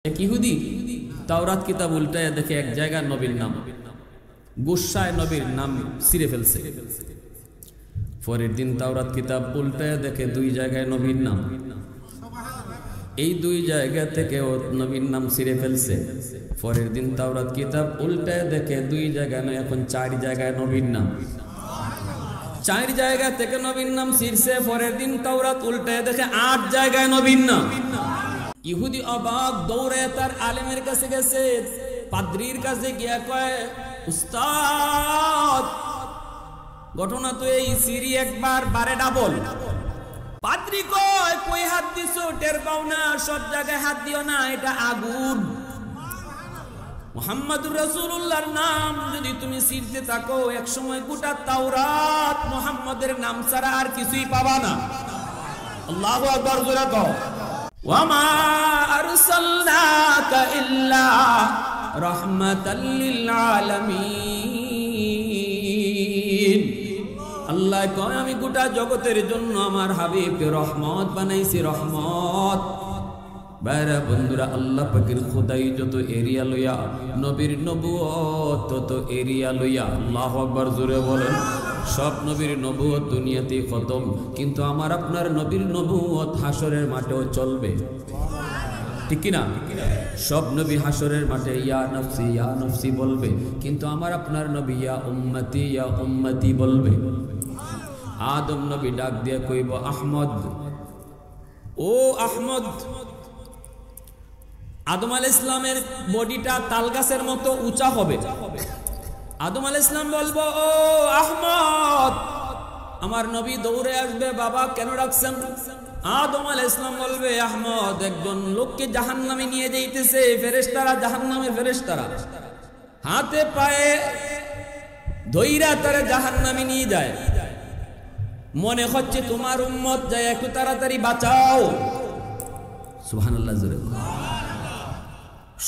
এক ইহুদি তাওরাত কিতাব উল্টায় দেখে এক জায়গায় নবীর নাম, গুসায় নবীর নাম ছিঁড়ে ফেলছে। পরের দিন তাওরাত কিতাব উল্টায় দেখে দুই জায়গায় নবীর নাম, এই দুই জায়গা থেকে ও নবীর নাম ছিঁড়ে ফেলছে। পরের দিন তাওরাত কিতাব উল্টায় দেখে দুই জায়গায় নয়, এখন 4 জায়গায় নবীর নাম, 4 জায়গা থেকে নবীর নাম ছিঁড়ছে। পরের দিন তাওরাত উল্টায় দেখে 8 জায়গায় নবীর নাম। ইহুদি অবাক, দৌড়ে তার আলেমের কাছে গেছে, পাদ্রীর কাছে গিয়া কয়, উস্তাদ ঘটনা তো এই, সিরি একবার বারে ডাবল। পাদ্রী কয়, কই হাত দিছো টের পাও না? সব জায়গায় হাত দিও না, এটা আগুন। মুহাম্মদুর রাসূলুল্লাহর নাম যদি তুমি ছিঁড়তে থাকো, এক সময় গোটা তাওরাত মুহাম্মদের নাম ছাড়া আর কিছুই পাবা না। আল্লাহু আকবার, জোরে কও। ওয়ামা আরসালনাকা ইল্লা রাহমাতাল লিল আলামিন। আল্লাহ কয়, আমি গোটা জগতের জন্য আমার হাবিবকে রহমত বানাইছি, রহমত। বাইরা বন্ধুরা, আল্লাহ পাকের খোদাই যত এরিয়া লইয়া, নবীর নবুয়ত তত এরিয়া লইয়া। আল্লাহু আকবার, জোরে বলেন। সব নবীর নবুয়ত দুনিয়াতে খতম, কিন্তু আমার আপনার নবীর নবুয়ত হাসরের মাঠেও চলবে, ঠিক কিনা? সব নবী হাসরের মাঠে ইয়া নফসি বলবে, কিন্তু আমার আপনার নবী ইয়া উম্মতি বলবে। আদম নবী ডাক দিয়ে কইব, আহমদ, ও আহমদ। আদম আলাইহিস সালামের বডিটা তালগাছের মতো উঁচা হবে। আদম আলাইহিস সালাম বলবো, ও আহমদ। আমার নবী দৌড়ে আসবে, বাবা কেন ডাকছেন? আদম আলাইহিস সালাম বলবে, আহমদ, একজন লোককে জাহান্নামে নিয়ে যাইতেছে, ফেরেশতারা, জাহান্নামের ফেরেশতারা হাতে পায়ে ধইরা তারা জাহান্নামে নিয়ে যায়। মনে হচ্ছে তোমার উম্মত, যায় একটু তাড়াতাড়ি বাঁচাও। সুবহানাল্লাহ, জোরে।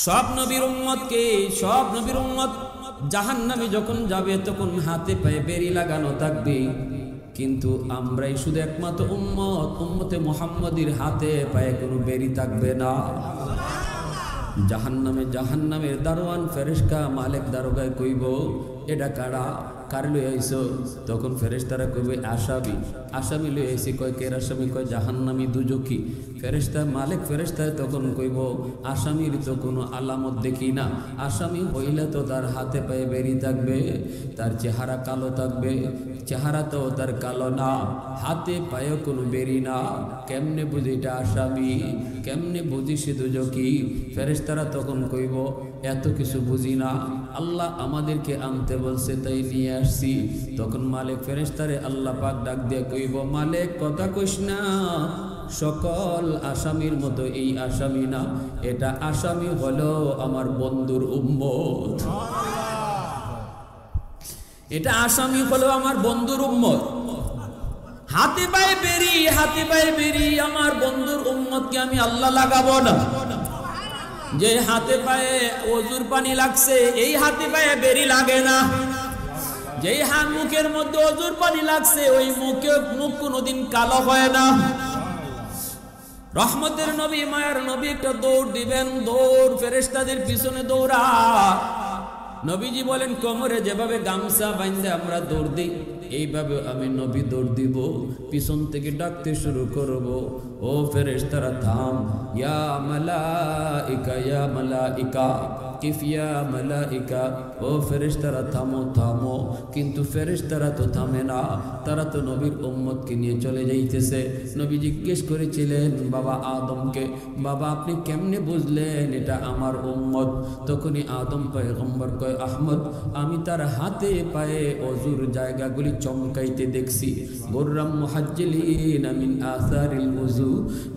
সব নবীর উম্মত জাহান্নামে যখন যাবে, তখন হাতে পায়ে বেরি লাগানো থাকবে, কিন্তু আমরাই শুধু একমাত্র উম্মতে মুহাম্মদীর হাতে পায়ে কোনো বেরি থাকবে না। জাহান্নামের দারোয়ান ফেরেশতা মালিক দারোগায় কইব, এটা কারা, কার লই আইছো? তখন ফেরেশতারা কইবে, আসামি লই আইছি। কয় কের আসামি? কয় জাহান্নামী, দুজখী। ফেরেশতা মালিক ফেরেশতা তখন কইব, আসামির তো কোনো আলামত দেখি না। আসামি হইলে তো তার হাতে পায়ে বেরি থাকবে, তার চেহারা কালো থাকবে। চেহারা তো তার কালো না, হাতে পায়ে কোনো বেরি না, কেমনে বুঝি এটা আসামি, কেমনে বুঝি সে দুজখী? ফেরেশতারা তখন কইব, এত কিছু বুঝি না, আল্লাহ আমাদেরকে আনতে বলছে তাই নিয়ে আসছি। তখন মালিক ফেরেশতারে আল্লাহ পাক ডাক দিয়ে কইব, মালিক কথা কইস না, সকল আসামির মতো এই আসামি না, এটা আসামি হলো আমার বন্ধুর উম্মত, এটা আসামি হলো আমার বন্ধুর উম্মত। হাতে পায়ে বেরি আমার বন্ধুর উম্মতকে আমি আল্লাহ লাগাবো না। যে হাতে পায়ে ওযুর পানি লাগছে, এই হাতে পায়ে বেরি লাগে না। যেই মুখের মধ্যে ওযুর পানি লাগছে, ওই মুখ কোনোদিন কালো হয় না। রহমতের নবী, মায়ার নবী একটা দৌড় দিবেন, দৌড়, ফেরেশতাদের পিছনে দৌড়া। নবীজি বলেন, কোমরে যেভাবে গামছা বাঁধে আমরা দৌড় দিই, এইভাবে আমি নবী দৌড় দিব, পিছন থেকে ডাকতে শুরু করব, ও ফেরেশতারা থাম, ইয়া মালাইকা কিফিয়া মালাইকা, ও ফেরেশতারা থামো। কিন্তু ফেরেশতারা তো থামে না, তারা তো নবীর উম্মতকে নিয়ে চলে যাইতেছে। নবী জিজ্ঞেস করেছিলেন বাবা আদমকে, বাবা আপনি কেমনে বুঝলেন এটা আমার উম্মত? তখনই আদম পয়গম্বর কয়, আহমদ, আমি তার হাতে পায়ে ওযুর জায়গাগুলি চমকাইতে দেখছি। গুররাম মুহাজ্জিলিন মিন আসারিল ওযু,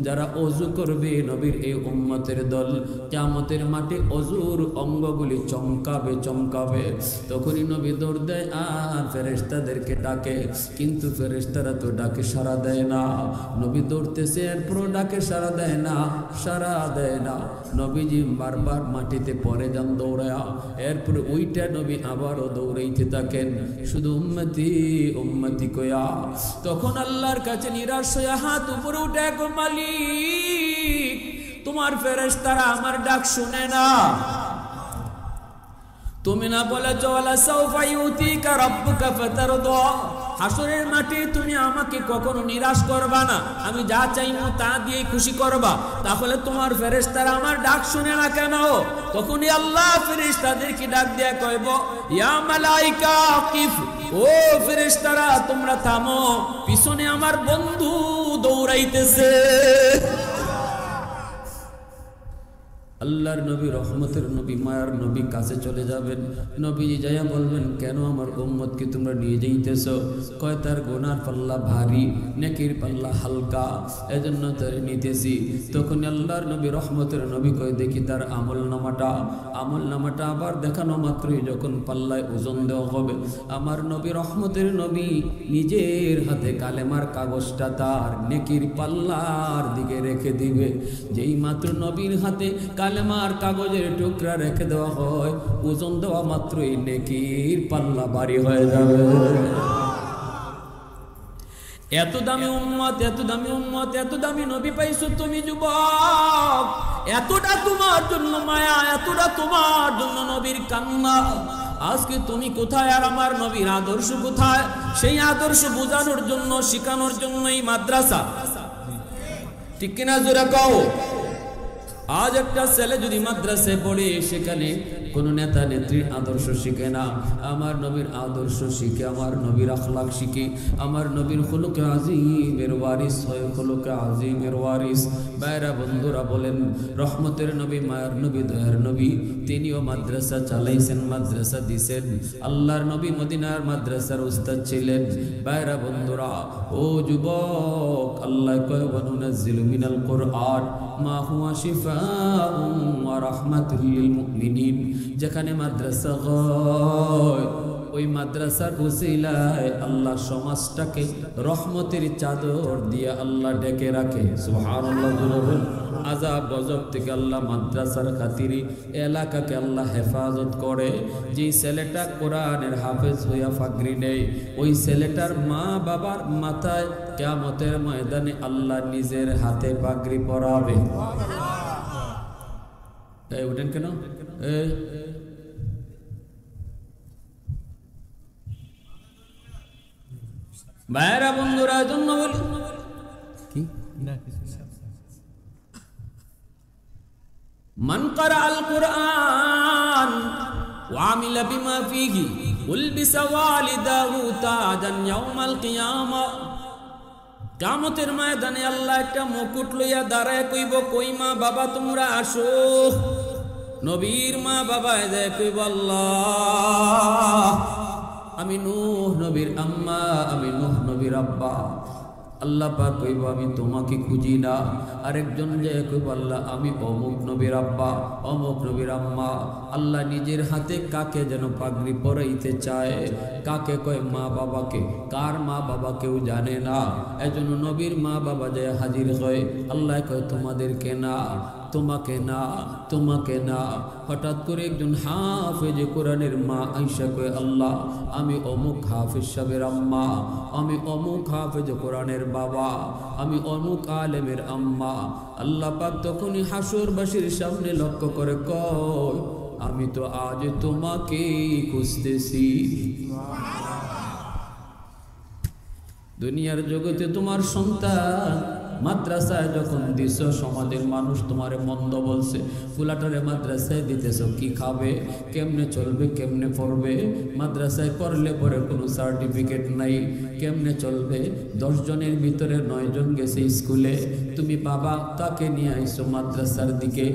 যারা ওযু করবে নবীর এই উম্মতের দল, কিয়ামতের মাঠে ওযুর অঙ্গগুলি চমকাবে। তখনই নবী দৌড় দেয় আর ফেরেশতাদেরকে ডাকে, কিন্তু ফেরেশতারা তো ডাকে সাড়া দেয় না। নবী দৌড়তেছে, এরপরও ডাকে সাড়া দেয় না। নবীজি বারবার মাটিতে পড়ে যান দৌড়ায়া, এরপরে ওইটা নবী আবারও দৌড়াইতে থাকেন, শুধু উম্মতি কয়া। তখন আল্লাহর কাছে নিরাশ হয়ে হাত উপরে উঠে, মালিক তোমার ফেরেশতারা আমার ডাক শুনে না? তুমি না বলেছো ওয়ালা সাউফা ইউতিকা রাব্বুকা ফাতারদা, হাসরের মাঠে তুমি আমাকে কখনো নিরাশ করবা না, আমি যা চাইবো তা দিয়ে খুশি করবা। তাহলে তোমার ফেরেশতারা আমার ডাক শুনে না কেন? তখনই আল্লাহ ফেরেশতাদেরকে ডাক দিয়া কইব, ইয়া মালাইকা কিফ, ও ফেরেশতারা তোমরা থামো, পিছনে আমার বন্ধু দৌড়াইতেছে। আল্লাহর নবী, রহমতের নবী, মায়ার নবী কাছে চলে যাবেন। নবীজি যাইয়া বলবেন, কেন আমার উম্মতকে তোমরা নিয়ে যাইতেছ? কয় তার গুনার পাল্লা ভারী, নেকির পাল্লা হালকা, এজন্য তার নিতেছি। তখন আল্লাহর নবী, রহমতের নবী কয়, দেখি তার আমল নামাটা আবার দেখানো মাত্রই যখন পাল্লায় ওজন দেওয়া হবে, আমার নবী, রহমতের নবী নিজের হাতে কালেমার কাগজটা তার নেকির পাল্লার দিকে রেখে দিবে। যেই মাত্র নবীর হাতে কালেমার কাগজের টুকরা রেখে দেওয়া হয়, ওজন দেওয়া মাত্রই নেকির পাল্লা ভারী হয়ে যাবে। এত দামি উম্মত, এত দামি উম্মত, এত দামি নবী পাইছো তুমি যুবক, এতটা তোমার জন্য মায়া, এতটা তোমার জন্য নবীর কান্না। আজকে তুমি কোথায় আর আমার নবীর আদর্শ কোথায়? সেই আদর্শ বোঝানোর জন্য, শেখানোর জন্য এই মাদ্রাসা, ঠিক কিনা জোরে কও। আজ একটা ছেলে যদি মাদ্রাসায় পড়ে, সেখানে কোনো নেতা নেত্রীর আদর্শ শিখে না, আমার নবীর আদর্শ শিখে, আমার নবীর আখলাক শিখে, আমার নবীর খুলুকে আজিমের ওয়ারিস হয়, খুলুকে আজিমের ওয়ারিস। ভাইরা বন্ধুরা বলেন, রহমতের নবী, মায়ার নবী, দয়ার নবী, তিনিও মাদ্রাসা চালাইছেন, মাদ্রাসা দিছেন। আল্লাহর নবী মদিনার মাদ্রাসার উস্তাদ ছিলেন। ভাইরা বন্ধুরা, ও যুবক, আল্লাহ কয়, ওয়ানুনাজ্জিলু মিনাল কুরআন মা হুয়া শিফাউন ওয়া রাহমাতুল লিল মুমিনিন। যেখানে মাদ্রাসা হয়, ওই মাদ্রাসার ওসিলায় আল্লাহ সমাজটাকে রহমতের চাদর দিয়ে আল্লাহ ডেকে রাখে। সুবহানাল্লাহ। আযাব গজব থেকে আল্লাহ মাদ্রাসার খাতিরে এলাকাকে আল্লাহ হেফাজত করে। যে ছেলেটা কোরআনের হাফেজ হইয়া ফাগরি নেই, ওই ছেলেটার মা বাবার মাথায় কিয়ামতের ময়দানে আল্লাহ নিজের হাতে পাগড়ি পরাবে। এই উঠেন কেন? ভাইরা বন্ধুরা, জন্য বলি কি, মান ক্বারা আল কুরআন ওয়া আমিলা বিমা ফীহি উলবিসা ওয়ালিদাহু তাজান ইয়াউমাল কিয়ামা। কিয়ামতের ময়দানে আল্লাহ একটা মুকুট লইয়া দাঁড়ায় কইব, কই মা বাবা তোমরা আসো। নবীর মা বাবা যায় কইব, আল্লাহ আমি নূহ নবীর আম্মা, আমি নূহ নবীর আব্বা। আল্লাহ পাক কইব, আমি তোমাকে খুঁজি না। আরেকজন যে কইব, আল্লাহ আমি অমুক নবীর আব্বা, অমুক নবীর আম্মা। আল্লাহ নিজের হাতে কাকে যেন পাগড়ি পরাইতে চায়। কাকে কয়? মা বাবাকে। কার মা বাবা কেউ জানে না। এজন্য নবীর মা বাবা যে হাজির হয়, আল্লাহ কয় তোমাদেরকে না, তোমাকে না, তোমাকে না। হঠাৎ করে একজন হাফেজ কোরআনের মা আয়েশা কয়, আল্লাহ আমি অমুক হাফেজ সাহেবের আম্মা, আমি অমুক হাফেজ কোরআনের বাবা, আমি অমুক আলেমের আম্মা। আল্লাহ পাক তখনই হাসরবাসীর সামনে লক্ষ্য করে কয়, আমি তো আজ তোমাকে খুঁজতেছি। দুনিয়ার জগতে তোমার সন্তান মাদ্রাসায় যখন দিছ, সমাজের মানুষ তোমারে মন্দ বলছে, ফুলাটারে মাদ্রাসায় দিতেছ, কি খাবে, কেমনে চলবে, কেমনে পড়বে? মাদ্রাসায় পড়লে পরে কোনো সার্টিফিকেট নাই, কেমনে চলবে? 10 জনের ভিতরে 9 জন গেছে স্কুলে, তুমি বাবা তাকে নিয়ে আইছো মাদ্রাসার দিকে।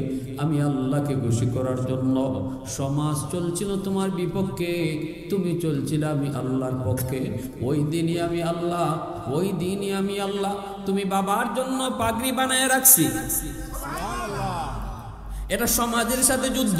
আমি আল্লাহকে খুশি করার জন্য। সমাজ চলছিল তোমার বিপক্ষে, তুমি চলছিলে আমি আল্লাহর পক্ষে। ওই দিনই আমি আল্লাহ, ওই দিনই আমি আল্লাহ। তুমি বাবার জন্য পাগড়ি বানায় রাখছি, এটা সমাজের সাথে যুদ্ধ।